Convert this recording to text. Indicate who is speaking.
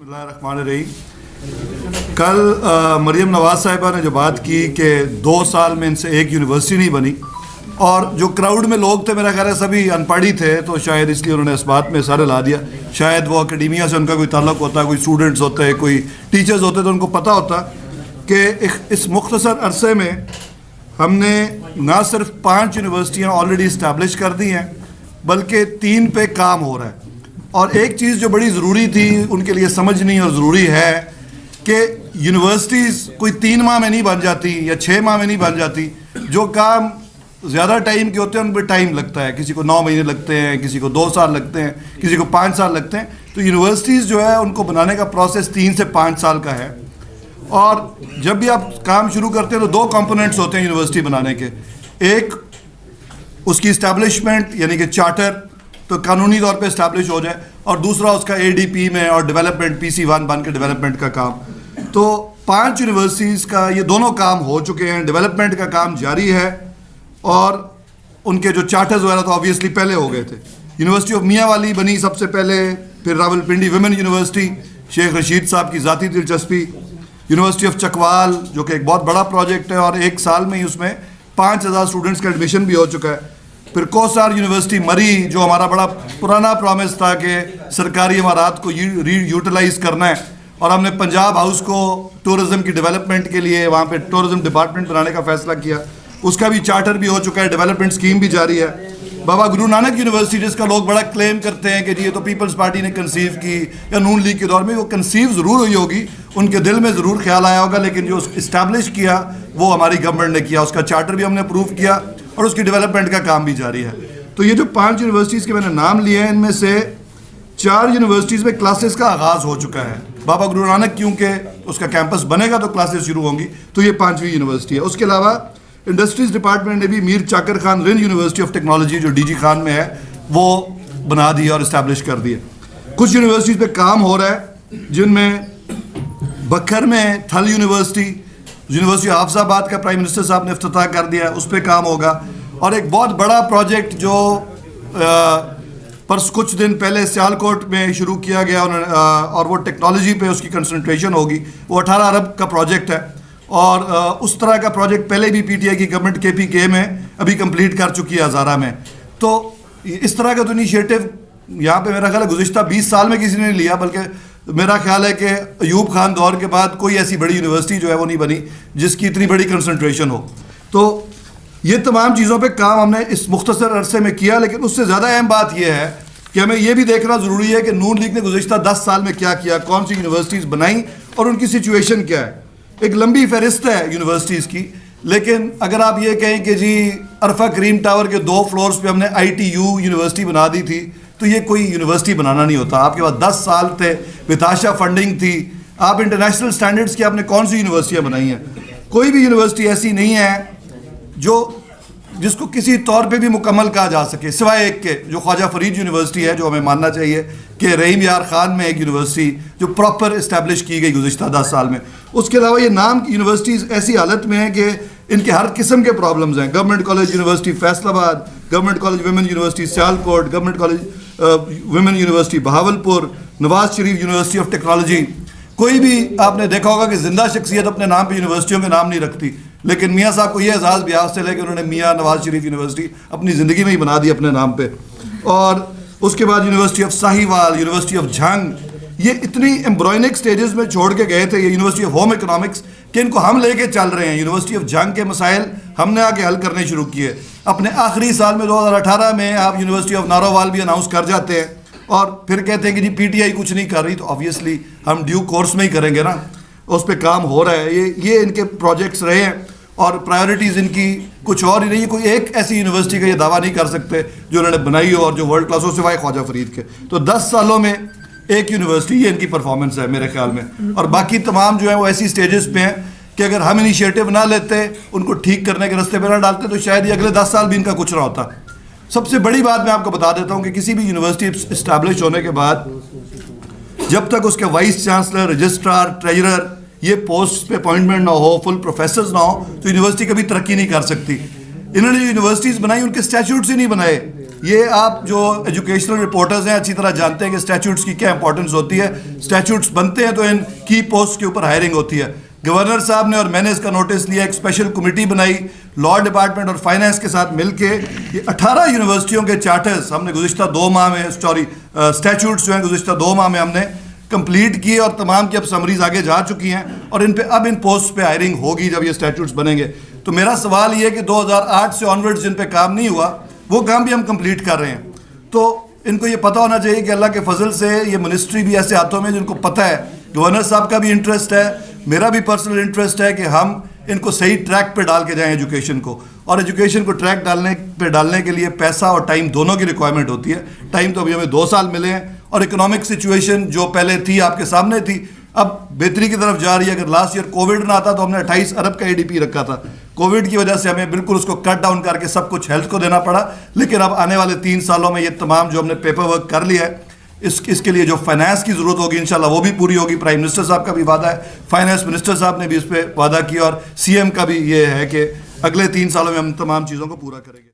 Speaker 1: بسم اللہ الرحمن الرحیم. کل مریم نواز صاحبہ نے جو بات کی کہ 2 سال میں ان سے ایک یونیورسٹی نہیں بنی، اور جو کراؤڈ میں لوگ تھے میرا خیال ہے سبھی ان پڑھی تھے، تو شاید اس لیے انہوں نے اس بات میں سر ہلا دیا. شاید وہ اکیڈیمیا سے ان کا کوئی تعلق ہوتا، کوئی اسٹوڈنٹس ہوتے، کوئی ٹیچرز ہوتے، تو ان کو پتہ ہوتا کہ اس مختصر عرصے میں ہم نے نہ صرف 5 یونیورسٹیاں آلریڈی اسٹیبلش کر دی ہیں بلکہ 3 پہ کام ہو رہا ہے. اور ایک چیز جو بڑی ضروری تھی ان کے لیے سمجھنی اور ضروری ہے کہ یونیورسٹیز کوئی 3 ماہ میں نہیں بن جاتی یا 6 ماہ میں نہیں بن جاتی. جو کام زیادہ ٹائم کے ہوتے ہیں ان پہ ٹائم لگتا ہے، کسی کو 9 مہینے لگتے ہیں، کسی کو 2 سال لگتے ہیں، کسی کو 5 سال لگتے ہیں. تو یونیورسٹیز جو ہے ان کو بنانے کا پروسیس 3 سے 5 سال کا ہے. اور جب بھی آپ کام شروع کرتے ہیں تو 2 کمپوننٹس ہوتے ہیں یونیورسٹی بنانے کے. ایک اس کی اسٹیبلشمنٹ یعنی کہ چارٹر تو قانونی طور پہ اسٹیبلش ہو جائے، اور دوسرا اس کا ADP میں اور ڈیولپمنٹ PC1 بن کے ڈیولپمنٹ کا کام. تو 5 یونیورسٹیز کا یہ دونوں کام ہو چکے ہیں، ڈیولپمنٹ کا کام جاری ہے، اور ان کے جو چارٹرز وغیرہ تو آبویسلی پہلے ہو گئے تھے. یونیورسٹی آف میاں والی بنی سب سے پہلے، پھر راولپنڈی ویمن یونیورسٹی شیخ رشید صاحب کی ذاتی دلچسپی، یونیورسٹی آف چکوال جو کہ ایک بہت بڑا پروجیکٹ ہے اور 1 سال میں ہی اس میں 5000 اسٹوڈنٹس کا ایڈمیشن بھی ہو چکا ہے. پھر کوسار یونیورسٹی مری جو ہمارا بڑا پرانا پرومس تھا کہ سرکاری امارات کو ری یوٹیلائز کرنا ہے، اور ہم نے پنجاب ہاؤس کو ٹورزم کی ڈیولپمنٹ کے لیے وہاں پہ ٹورزم ڈپارٹمنٹ بنانے کا فیصلہ کیا. اس کا بھی چارٹر بھی ہو چکا ہے، ڈیولپمنٹ اسکیم بھی جاری ہے. بابا گرو نانک یونیورسٹی جس کا لوگ بڑا کلیم کرتے ہیں کہ جی یہ تو پیپلز پارٹی نے کنسیو کی یا نون لیگ کے دور میں، وہ کنسیو ضرور ہوئی ہوگی، ان کے دل میں ضرور خیال آیا ہوگا، لیکن جو اسٹیبلش کیا وہ ہماری گورنمنٹ نے کیا. اس کا چارٹر بھی ہم نے اپروو کیا اور اس کی ڈیولپمنٹ کا کام بھی جاری ہے. تو یہ جو 5 یونیورسٹیز کے میں نے نام لیے ہیں، ان میں سے 4 یونیورسٹیز میں کلاسز کا آغاز ہو چکا ہے. بابا گرو نانک کیونکہ اس کا کیمپس بنے گا تو کلاسز شروع ہوں گی، تو یہ 5ویں یونیورسٹی ہے. اس کے علاوہ انڈسٹریز ڈپارٹمنٹ نے بھی میر چاکر Khan Rind university of technology جو DG خان میں ہے وہ بنا دی اور اسٹیبلش کر دی ہے. کچھ یونیورسٹیز پہ کام ہو رہا ہے جن میں بکھر میں تھل یونیورسٹی حافظ آباد کا پرائم منسٹر صاحب نے افتتاح کر دیا ہے، اس پہ کام ہوگا. اور ایک بہت بڑا پروجیکٹ جو پرس کچھ دن پہلے سیالکوٹ میں شروع کیا گیا اور وہ ٹیکنالوجی پہ اس کی کنسنٹریشن ہوگی، وہ 18 ارب کا پروجیکٹ ہے. اور اس طرح کا پروجیکٹ پہلے بھی PTI کی گورنمنٹ KPK میں ابھی کمپلیٹ کر چکی ہے ہزارہ میں. تو اس طرح کا تو انیشیٹو یہاں پہ میرا خیال ہے گزشتہ 20 سال میں کسی نے نہیں لیا، بلکہ میرا خیال ہے کہ ایوب خان دور کے بعد کوئی ایسی بڑی یونیورسٹی جو ہے وہ نہیں بنی جس کی اتنی بڑی کنسنٹریشن ہو. تو یہ تمام چیزوں پہ کام ہم نے اس مختصر عرصے میں کیا. لیکن اس سے زیادہ اہم بات یہ ہے کہ ہمیں یہ بھی دیکھنا ضروری ہے کہ نون لیگ نے گزشتہ 10 سال میں کیا کیا، کون سی یونیورسٹیز بنائیں اور ان کی سچویشن کیا ہے. ایک لمبی فہرست ہے یونیورسٹیز کی، لیکن اگر آپ یہ کہیں کہ جی عرفہ کریم ٹاور کے 2 فلورز پہ ہم نے ITU یونیورسٹی بنا دی تھی، تو یہ کوئی یونیورسٹی بنانا نہیں ہوتا. آپ کے پاس 10 سال تھے، وتاشا فنڈنگ تھی، آپ انٹرنیشنل سٹینڈرڈز کی آپ نے کون سی یونیورسٹیاں بنائی ہیں؟ کوئی بھی یونیورسٹی ایسی نہیں ہے جس کو کسی طور پہ بھی مکمل کہا جا سکے، سوائے ایک کے جو خواجہ فرید یونیورسٹی ہے، جو ہمیں ماننا چاہیے کہ رحیم یار خان میں ایک یونیورسٹی جو پراپر اسٹیبلش کی گئی گزشتہ 10 سال میں. اس کے علاوہ یہ نام کی یونیورسٹیز ایسی حالت میں ہیں کہ ان کے ہر قسم کے پرابلمز ہیں. گورنمنٹ کالج یونیورسٹی فیصل آباد، government college women university Sialkot, government college women university Bahawalpur, Nawaz Sharif university of technology. کوئی بھی آپ نے دیکھا ہوگا کہ زندہ شخصیت اپنے نام پہ یونیورسٹیوں کے نام نہیں رکھتی، لیکن میاں صاحب کو یہ اعزاز بھی حاصل ہے کہ انہوں نے میاں نواز شریف یونیورسٹی اپنی زندگی میں ہی بنا دی اپنے نام پہ. اور اس کے بعد university of Sahiwal, university of Jhang, یہ اتنی ایمبرائنک سٹیجز میں چھوڑ کے گئے تھے. یہ یونیورسٹی آف ہوم اکنامکس کہ ان کو ہم لے کے چل رہے ہیں. یونیورسٹی آف جھنگ کے مسائل ہم نے آگے حل کرنے شروع کیے. اپنے آخری سال میں 2018 میں آپ یونیورسٹی آف نارووال بھی اناؤنس کر جاتے ہیں اور پھر کہتے ہیں کہ جی PTI کچھ نہیں کر رہی، تو آبویسلی ہم ڈیو کورس میں ہی کریں گے نا. اس پہ کام ہو رہا ہے. یہ ان کے پروجیکٹس رہے ہیں اور پرائیورٹیز ان کی کچھ اور ہی نہیں. کوئی ایک ایسی یونیورسٹی کا یہ دعویٰ نہیں کر سکتے جو انہوں نے بنائی ہو اور جو ورلڈ کلاس ہو سوائے خواجہ فرید کے. تو 10 سالوں میں ایک یونیورسٹی، یہ ان کی پرفارمنس ہے میرے خیال میں. اور باقی تمام جو ہیں وہ ایسی سٹیجز پہ ہیں کہ اگر ہم انیشیٹو نہ لیتے، ان کو ٹھیک کرنے کے راستے پہ نہ ڈالتے، تو شاید یہ اگلے 10 سال بھی ان کا کچھ نہ ہوتا. سب سے بڑی بات میں آپ کو بتا دیتا ہوں کہ کسی بھی یونیورسٹی اسٹیبلش ہونے کے بعد جب تک اس کے وائس چانسلر، رجسٹرار، ٹریجرر یہ پوسٹ پہ اپوائنٹمنٹ نہ ہو، فل پروفیسرز نہ ہو، تو یونیورسٹی کبھی ترقی نہیں کر سکتی. انہوں نے جو یونیورسٹیز بنائی ان کے اسٹیچوٹس ہی نہیں بنائے. یہ آپ جو ایجوکیشنل رپورٹرز ہیں اچھی طرح جانتے ہیں کہ اسٹیچوٹس کی کیا امپورٹنس ہوتی ہے. اسٹیچوٹس بنتے ہیں تو ان کی پوسٹ کے اوپر ہائرنگ ہوتی ہے. گورنر صاحب نے اور میں نے اس کا نوٹس لیا, ایک اسپیشل کمیٹی بنائی لا ڈپارٹمنٹ اور فائنانس کے ساتھ مل کے. یہ 18 یونیورسٹیوں کے چارٹرز ہم نے گزشتہ 2 ماہ میں اسٹیچوٹس جو ہیں گزشتہ 2 ماہ میں ہم نے کمپلیٹ کیے, اور تمام کی اب سمریز آگے جا چکی ہیں, اور ان پہ اب ان پوسٹ پہ ہائرنگ ہوگی جب یہ اسٹیچوٹس بنیں گے. تو میرا سوال یہ ہے کہ 2008 سے آنورڈ جن پہ کام نہیں ہوا وہ کام بھی ہم کمپلیٹ کر رہے ہیں. تو ان کو یہ پتہ ہونا چاہیے کہ اللہ کے فضل سے یہ منسٹری بھی ایسے ہاتھوں میں جن کو پتہ ہے, گورنر صاحب کا بھی انٹرسٹ ہے, میرا بھی پرسنل انٹرسٹ ہے کہ ہم ان کو صحیح ٹریک پہ ڈال کے جائیں ایجوکیشن کو. اور ایجوکیشن کو ٹریک ڈالنے کے لیے پیسہ اور ٹائم دونوں کی ریکوائرمنٹ ہوتی ہے. ٹائم تو ابھی ہمیں 2 سال ملے ہیں, اور اکنامک سچویشن جو پہلے تھی آپ کے سامنے تھی اب بہتری کی طرف جا رہی ہے. اگر لاسٹ ایئر کووڈ نہ آتا تو ہم نے 28 ارب کا ADP رکھا تھا. کووڈ کی وجہ سے ہمیں بالکل اس کو کٹ ڈاؤن کر کے سب کچھ ہیلتھ کو دینا پڑا. لیکن اب آنے والے 3 سالوں میں یہ تمام جو ہم نے پیپر ورک کر لیا ہے, اس کے لیے جو فائنانس کی ضرورت ہوگی انشاءاللہ وہ بھی پوری ہوگی. پرائم منسٹر صاحب کا بھی وعدہ ہے, فائنانس منسٹر صاحب نے بھی اس پہ وعدہ کیا, اور CM کا بھی یہ ہے کہ اگلے 3 سالوں میں ہم تمام چیزوں کو پورا کریں گے.